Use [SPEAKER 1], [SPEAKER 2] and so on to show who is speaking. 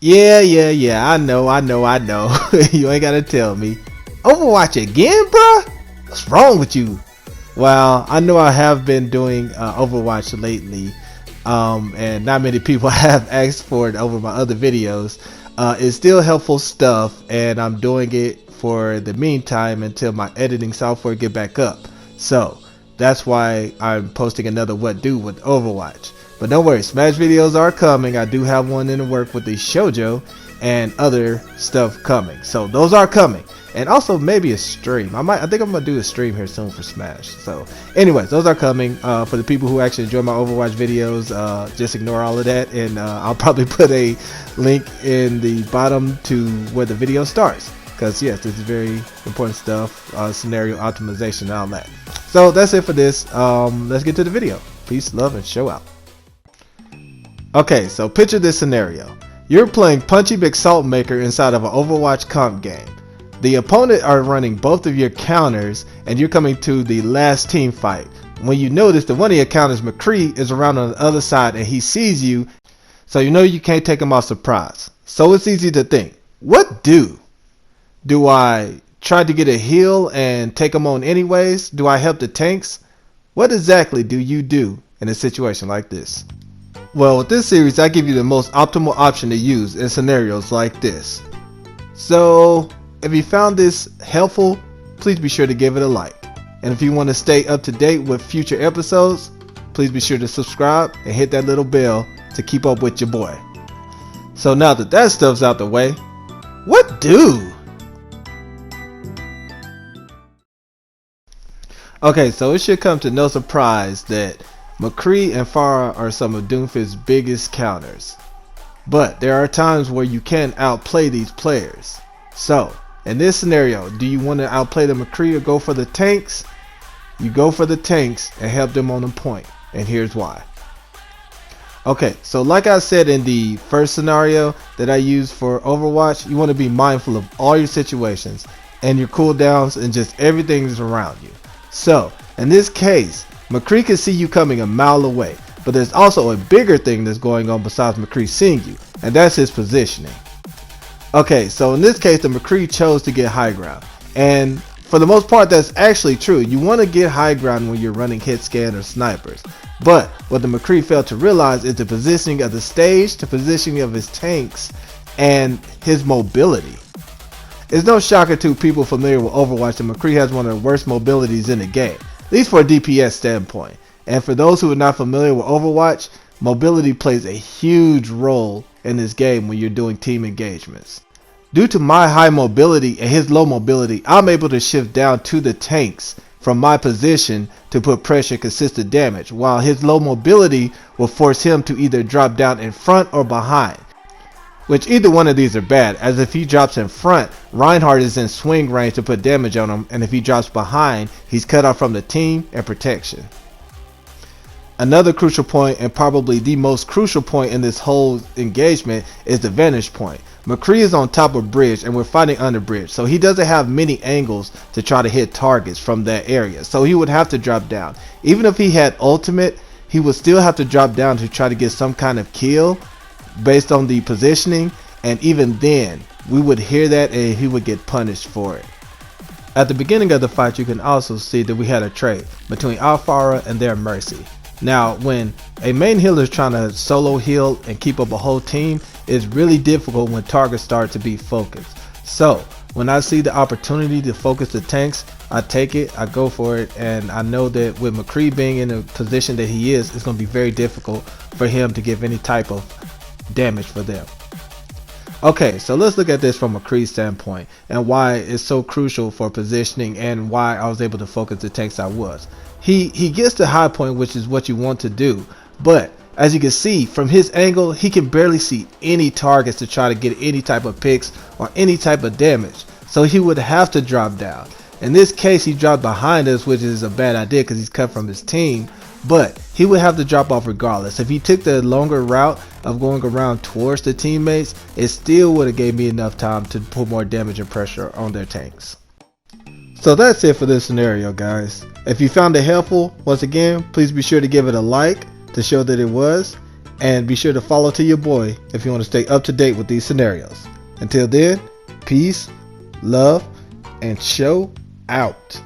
[SPEAKER 1] Yeah. I know. You ain't gotta tell me. Overwatch again, bruh? What's wrong with you? Well, I know I have been doing Overwatch lately, and not many people have asked for it over my other videos. It's still helpful stuff, and I'm doing it for the meantime until my editing software get back up. So that's why I'm posting another What Do with Overwatch. But don't worry, Smash videos are coming. I do have one in the work with the Shoujo and other stuff coming. So those are coming. And also maybe a stream. I think I'm gonna do a stream here soon for Smash. So anyways, those are coming. For the people who actually enjoy my Overwatch videos, just ignore all of that, and I'll probably put a link in the bottom to where the video starts, because yes, this is very important stuff, scenario optimization and all that. So that's it for this. Let's get to the video. Peace, love, and show out. Okay, so picture this scenario. You're playing Punchy Big Salt Maker inside of an Overwatch comp game. The opponent are running both of your counters, and you're coming to the last team fight. When you notice that one of your counters, McCree, is around on the other side and he sees you, so you know you can't take him off surprise. So it's easy to think, what do? Do I try to get a heal and take him on anyways? Do I help the tanks? What exactly do you do in a situation like this? Well, with this series, I give you the most optimal option to use in scenarios like this. So if you found this helpful, please be sure to give it a like. And if you want to stay up to date with future episodes, please be sure to subscribe and hit that little bell to keep up with your boy. So now that that stuff's out the way, what do? Okay, so it should come to no surprise that McCree and Pharah are some of Doomfist's biggest counters. But there are times where you can outplay these players. So in this scenario, do you want to outplay the McCree or go for the tanks? You go for the tanks and help them on the point, and here's why. Okay, so like I said in the first scenario that I used for Overwatch, you want to be mindful of all your situations and your cooldowns and just everything that's around you. So in this case, McCree can see you coming a mile away, but there's also a bigger thing that's going on besides McCree seeing you, and that's his positioning. Okay, so in this case, the McCree chose to get high ground, and for the most part, that's actually true. You want to get high ground when you're running hit scan or snipers, but what the McCree failed to realize is the positioning of the stage, the positioning of his tanks, and his mobility. It's no shocker to people familiar with Overwatch that McCree has one of the worst mobilities in the game, at least for a DPS standpoint. And for those who are not familiar with Overwatch, mobility plays a huge role in this game when you're doing team engagements. Due to my high mobility and his low mobility, I'm able to shift down to the tanks from my position to put pressure and consistent damage, while his low mobility will force him to either drop down in front or behind, which either one of these are bad, as if he drops in front, Reinhardt is in swing range to put damage on him, and if he drops behind, he's cut off from the team and protection. Another crucial point, and probably the most crucial point in this whole engagement, is the vantage point. McCree is on top of bridge and we're fighting under bridge, so he doesn't have many angles to try to hit targets from that area, so he would have to drop down. Even if he had ultimate, he would still have to drop down to try to get some kind of kill based on the positioning, and even then we would hear that and he would get punished for it. At the beginning of the fight, you can also see that we had a trade between our Pharah and their Mercy. Now, when a main healer is trying to solo heal and keep up a whole team, it's really difficult when targets start to be focused. So when I see the opportunity to focus the tanks, I take it, I go for it, and I know that with McCree being in the position that he is, it's going to be very difficult for him to give any type of damage for them. Okay, so let's look at this from McCree's standpoint and why it's so crucial for positioning and why I was able to focus the tanks I was. He gets to high point, which is what you want to do, but as you can see from his angle, he can barely see any targets to try to get any type of picks or any type of damage, so he would have to drop down. In this case, he dropped behind us, which is a bad idea because he's cut from his team, but he would have to drop off regardless. If he took the longer route of going around towards the teammates, it still would have gave me enough time to put more damage and pressure on their tanks. So that's it for this scenario, guys. If you found it helpful, once again, please be sure to give it a like to show that it was. And be sure to follow to your boy if you want to stay up to date with these scenarios. Until then, peace, love, and show out.